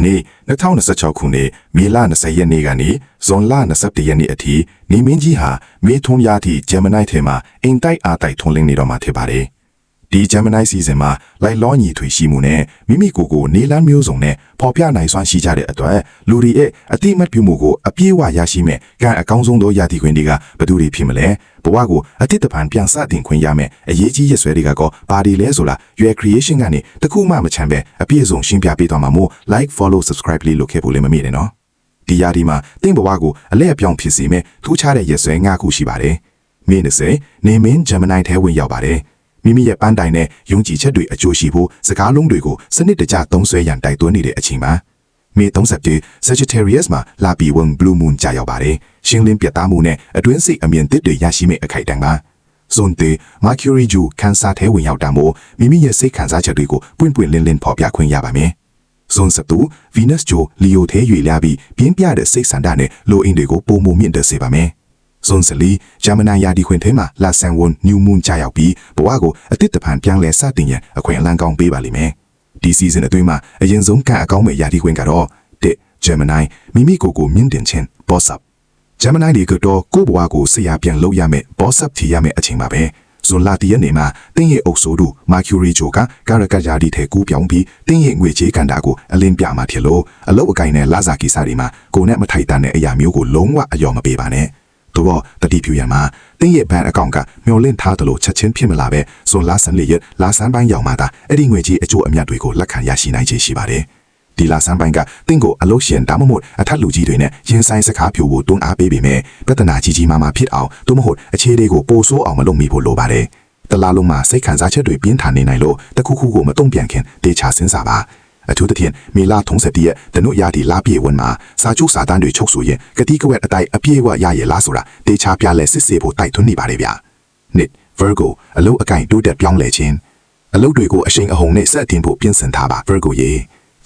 နေ့2026ခုနှစ်မေလ20ရက်နေ့ကနေဇွန်လ21ရက်နေ့အထိနေမင်းကြီးဟာမေထွန်းရာသီဂျမ်မနိုက်ထဲမှာအင်တိုက်အားတိုက်ထွန်းလင်းနေတော့မှာဖြစ်ပါတယ်ဒီဂျမ်မနိုက်စီဇန်မှာလိုက်လောညီထွေရှိမှုနဲ့မိမိကိုနေလန်းမျိုးစုံနဲ့ပေါ်ပြနိုင်စွမ်းရှိကြတဲ့အတွက်လူတွေရဲ့အတိမတ်ပြုမှုကိုအပြည့်အဝရရှိမဲ့ကံအကောင်းဆုံးသောရာသီခွင်တွေကဘယ်သူတွေဖြစ်မလဲဘဝကိုအတိတ်တပံပြန်စတင်ခွင့်ရမယ်အရေးကြီးရဆွဲတွေကကောဘာတွေလဲဆိုတာရွယ် creation ကနေတခုမှမချမ်းပဲအပြည့်အစုံရှင်းပြပေးသွားမှာမို့ like follow subscribe လေးလုပ်ခဲ့ဖို့လည်းမမေ့နဲ့နော်ဒီရာဒီမှာတင့်ဘဝကိုအလဲအပြောင်းဖြစ်စေမဲ့ထူးခြားတဲ့ရဆွဲ၅ခုရှိပါတယ်မင်း20နေမင်းဂျမ်မနိုက်ထဲဝင်ရောက်ပါတယ်မိမိရဲ့ပန်းတိုင်နဲ့ယုံကြည်ချက်တွေအကျိုးရှိဖို့စကားလုံးတွေကိုစနစ်တကျသုံးစွဲရန်တိုက်တွန်းနေတဲ့အချိန်မှာမေ30 Sagittarius မှာလာပီဝင် Blue Moon ကြာရောက်ပါတယ်ရှင်းလင်းပြသမှုနဲ့အတွင်းစိတ်အမြင်သစ်တွေရရှိမဲ့အခိုက်အတန့်ပါဇွန်တေ Mercury ဂျူကန်ဆာထဲဝင်ရောက်တာမို့မိမိရဲ့စိတ်ခံစားချက်တွေကိုပွင့်ပွင့်လင်းလင်းဖော်ပြခွင့်ရပါမယ်ဇွန်7 Venus ဂျို Leo ထဲရွေလျားပြီးပြင်းပြတဲ့စိတ်ဆန္ဒနဲ့လိုအင်းတွေကိုပုံမမြင့်တက်စေပါမယ်ဇွန်14ဂျာမနီယာဒီခွင်ထဲမှာလာဆန်ဝန် New Moon ကြာရောက်ပြီးဘဝကိုအတိတ်တပံပြန်လဲစတင်ရန်အခွင့်အလမ်းကောင်းပေးပါလိမ့်မယ်ဒီစီဇန်အတွင်းမှာအရင်ဆုံးကအကောင်းမဲ့ယာဒီခွင်ကတော့ဂျမ်မနိုင်မိမိကိုမြင့်တင်ခြင်း boss up ဂျမ်မနိုင်ဒီကတော့ကိုဘဝကိုဆရာပြန်လုပ်ရမယ် boss up ထီရမယ်အချိန်ပါပဲဇွန်လတရက်နေ့မှာတင်းရဲ့အုပ်စိုးတို့ Mercury ဂျိုကကာရကတ်ယာဒီထဲကူးပြောင်းပြီးတင်းရဲ့ငွေချေးကန်တာကိုအလင်းပြမှာဖြစ်လို့အလုတ်အကိုင်နဲ့လာစာကိစ္စတွေမှာကိုနဲ့မထိုက်တန်တဲ့အရာမျိုးကိုလုံးဝအယောမပေးပါနဲ့တော့တတိဖြူရမှာတင်းရဲ့ဘဏ်အကောင့်ကမျောလင့်ထားတယ်လို့ချက်ချင်းဖြစ်မလာပဲဇွန်လ14ရက်လာဆန်းပိုင်းရောက်မှသာအဲ့ဒီငွေကြီးအကျိုးအမြတ်တွေကိုလက်ခံရရှိနိုင်ခြေရှိပါတယ်ဒီလာဆန်းပိုင်းကတင်းကိုအလုရှင်ဒါမှမဟုတ်အထက်လူကြီးတွေနဲ့ရင်ဆိုင်စကားဖြူဖို့တွန်းအားပေးပေမဲ့ပြဿနာကြီးမားဖြစ်အောင်သို့မဟုတ်အခြေလေးကိုပိုဆိုးအောင်မလုပ်မိဖို့လိုပါတယ်တလားလုံးမှာစိတ်ခံစားချက်တွေပြင်းထန်နေနိုင်လို့တခုခုကိုမတုံ့ပြန်ခင်တေချာစဉ်းစားပါအထူးသဖြင့်မေလ30ရက်တနုရာဒီလာပြေဝင်မှာစာချုပ်စာတမ်းတွေချုပ်ဆိုရင်ကတိကဝက်အတိုင်းအပြည့်အဝရရလားဆိုတာတေချာပြလဲစစ်ဆေးဖို့တိုက်တွန်းနေပါတယ်ဗျ။နှစ် Virgo အလုတ်အကင်တိုးတက်ပြောင်းလဲခြင်းအလုတ်တွေကိုအရှိန်အဟုန်နဲ့ဆက်တင်ဖို့ပြင်ဆင်ထားပါ Virgo ရေ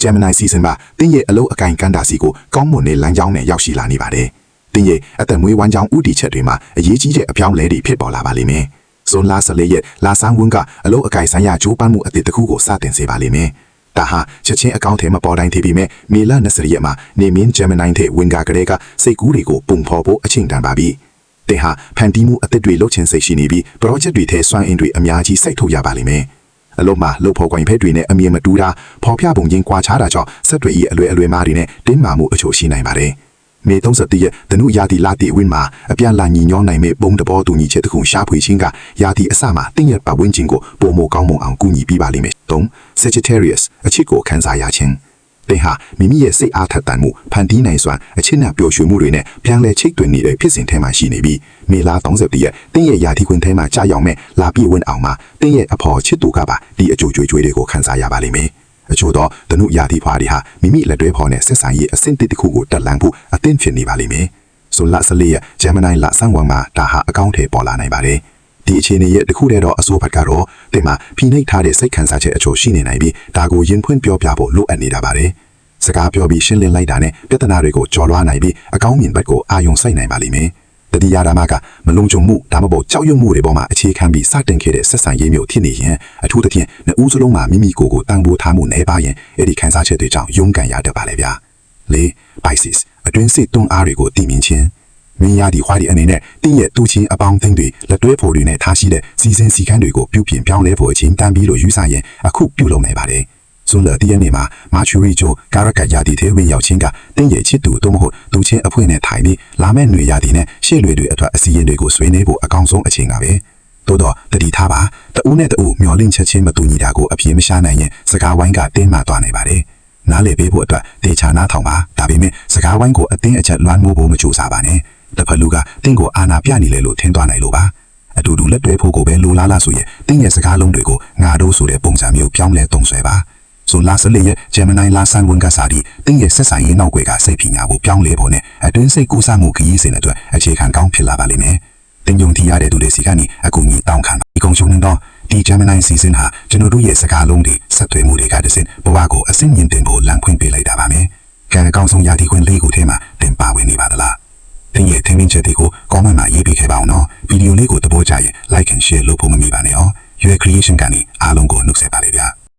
Gemini season မှာတင်းရဲ့အလုတ်အကင်ကန်တာစီကိုကောင်းမွန်တဲ့လမ်းကြောင်းနဲ့ရောက်ရှိလာနေပါတယ်။တင်းရဲ့အသက်မွေးဝမ်းကြောင်းဥတီချက်တွေမှာအရေးကြီးတဲ့အပြောင်းလဲတွေဖြစ်ပေါ်လာပါလိမ့်မယ်။ဇွန်လ14ရက်လာဆန်းဝန်းကအလုတ်အကင်ဆိုင်ရာဂျိုးပန်းမှုအသစ်တစ်ခုကိုစတင်စေပါလိမ့်မယ်။ဒါဟာချက်ချင်းအကောင့်ထဲမှာပေါ်တိုင်းသေးပြီးမြမေလ20ရက်မှာနေမင်းဂျမ်မနိုင်ထဲဝင်ကကလေးကစိတ်ကူးတွေကိုပုံဖော်ဖို့အချိန်တန်ပါပြီ။တင်ဟာဖန်တီးမှုအသစ်တွေလုပ်ချင်စိတ်ရှိနေပြီး project တွေထဲစွမ်းအင်တွေအများကြီးစိုက်ထုတ်ရပါလိမ့်မယ်။အလို့မှာလုပ်ဖော်ကွင်ဖက်တွေနဲ့အမြင်မတူတာဖော်ပြပုံချင်းကွာခြားတာကြောင့်စက်တွေဤအလွယ်မားတွေနဲ့တင်းမာမှုအချို့ရှိနိုင်ပါတယ်။မေ31ရက်တနုရာသီလာတိဝင်းမှာအပြန်လာညီညွတ်နိုင်မဲ့ဘုံတဘောတူညီချက်တစ်ခုရှားဖွေခြင်းကရာသီအစမှာတင်းရဲ့ပတ်ဝန်းကျင်ကိုပုံမကောင်းမွန်အောင်ကူညီပေးပါလိမ့်မယ်။3 Sagittarius အချစ်ကိုခံစားရခြင်းတင်ဟာမိမိရဲ့စိတ်အားထက်သန်မှုဖန်တီးနိုင်စွာအချစ်နဲ့ပျော်ရွှင်မှုတွေနဲ့ပြန်လဲချိတ်တွင်နေတဲ့ဖြစ်စဉ်ထဲမှာရှိနေပြီးမေလ30ရက်တင်းရဲ့ရာသီခွင်ထဲမှာကြာရောက်မဲ့လာပြည့်ဝင်းအောင်မှာတင်းရဲ့အဖော်ချစ်သူကပါဒီအကျိုးကြွေးတွေကိုခံစားရပါလိမ့်မယ်အချို့တော့တနုရာသီဖွာတွေဟာမိမိလက်တွဲဖော်နဲ့ဆက်ဆံရေးအဆင့်တစ်ခုကိုတက်လှမ်းဖို့အသင့်ဖြစ်နေပါလိမ့်မယ်။ဆိုလ14ရက်ဂျမ်မနိုင်လဆန်းဝမ်မှာဒါဟာအကောင့်ထဲပေါ်လာနိုင်ပါတယ်။ဒီအခြေအနေရဲ့တစ်ခုတည်းတော့အဆိုးဘက်ကတော့တင်မှာဖိနှိပ်ထားတဲ့စိတ်ခံစားချက်အချို့ရှိနေနိုင်ပြီးဒါကိုရင်ဖွင့်ပြောပြဖို့လိုအပ်နေတာပါတယ်။စကားပြောပြီးရှင်းလင်းလိုက်တာနဲ့ပြဿနာတွေကိုကျော်လွှားနိုင်ပြီးအကောင့်မြင်ဘက်ကိုအာရုံစိုက်နိုင်ပါလိမ့်မယ်။တတိယဓမ္မကမလုံခြုံမှုဒါမှမဟုတ်ကြောက်ရွံ့မှုတွေပေါ်မှာအခြေခံပြီးစတင်ခဲ့တဲ့ဆက်ဆံရေးမျိုးဖြစ်နေရင်အထူးသဖြင့်နှစ်ဦးစလုံးမှာမိမိကိုယ်ကိုတန်ဖိုးထားမှုနဲ့ပါရင်အဲ့ဒီခံစားချက်တွေကြောင့်ယုံကန်ရတတ်ပါလေဗျာ။၄ Pisces အတွင်းစိတ်တွန်းအားတွေကိုတည်မြင်ခြင်းမင်းရသည့်ခွားဒီအနေနဲ့တင်းရဲ့တူချင်းအပေါင်းအသင်းတွေလက်တွဲဖို့တွေနဲ့ထားရှိတဲ့စီစဉ်စီကန်းတွေကိုပြုပြင်ပြောင်းလဲဖို့အချိန်တန်ပြီးလို့ယူဆရင်အခုပြုလုပ်နိုင်ပါတယ်။ဇွန်လတရက်နေ့မှာမာချူရီဂျိုကာရကတ်ယာတီထဲဝင်ရောက်ခြင်းကတင်းရဲ့ချစ်သူတို့မဟုတ်သူချင်းအဖွင့်နဲ့ထိုင်ပြီးလာမဲ့ຫນွေယာတီနဲ့ရှေ့လွေတွေအတွက်အစီရင်တွေကိုဆွေးနွေးဖို့အကောင်းဆုံးအချိန်ကပဲ။သို့တော့တတိထားပါတဦးနဲ့တဦးမျောလင့်ချက်ချင်းမတူညီတာကိုအပြေမရှားနိုင်ရင်စကားဝိုင်းကတင်းမာသွားနိုင်ပါတယ်။နားလည်ပေးဖို့အတွက်တေချာနားထောင်ပါဒါပေမဲ့စကားဝိုင်းကိုအတင်းအကျပ်လွှမ်းမိုးဖို့မကြိုးစားပါနဲ့။တစ်ဖက်လူကတင်းကိုအာနာပြနေလေလို့ထင်သွားနိုင်လို့ပါ။အတူတူလက်တွဲဖို့ကိုပဲလိုလားလားဆိုရင်တင်းရဲ့စကားလုံးတွေကိုငါတို့ဆိုတဲ့ပုံစံမျိုးပြောင်းလဲသုံးဆွဲပါ။ဆိုလာ14ရက်ဂျမ်မနိုင်လာဆန်ဝန်ကစားပြီးတင်းရဲ့ဆက်ဆံရေးနောက်ွယ်ကစိတ်ဖိညာကိုပြောင်းလဲဖို့နဲ့အတွင်းစိတ်ကူးစားမှုခရီးစဉ်အတွက်အခြေခံကောင်းဖြစ်လာပါလိမ့်မယ်။တင်းယုံထီရတဲ့သူတွေစီကနေအကူအညီတောင်းခံပါဒီကုံချုံတော့ဒီဂျမ်မနိုင်စီဇန်ဟာကျွန်တော်တို့ရဲ့စကားလုံးတွေဆက်သွယ်မှုတွေကတည်းကဘဝကိုအဆင့်မြင့်တင်ဖို့လမ်းဖွင့်ပေးလိုက်တာပါမယ်။ကံအကောင်းဆုံးရာသီခွင့်လေးခုထဲမှာတင်ပါဝင်နေပါသလား။တင်းရဲ့ထင်မြင်ချက်တွေကို comment မှာရေးပေးခဲ့ပါအောင်နော်။ဗီဒီယိုလေးကိုသဘောကျရင် like and share လုပ်ဖို့မမေ့ပါနဲ့။ရွေး creation ကနေအားလုံးကိုနှုတ်ဆက်ပါလေဗျာ။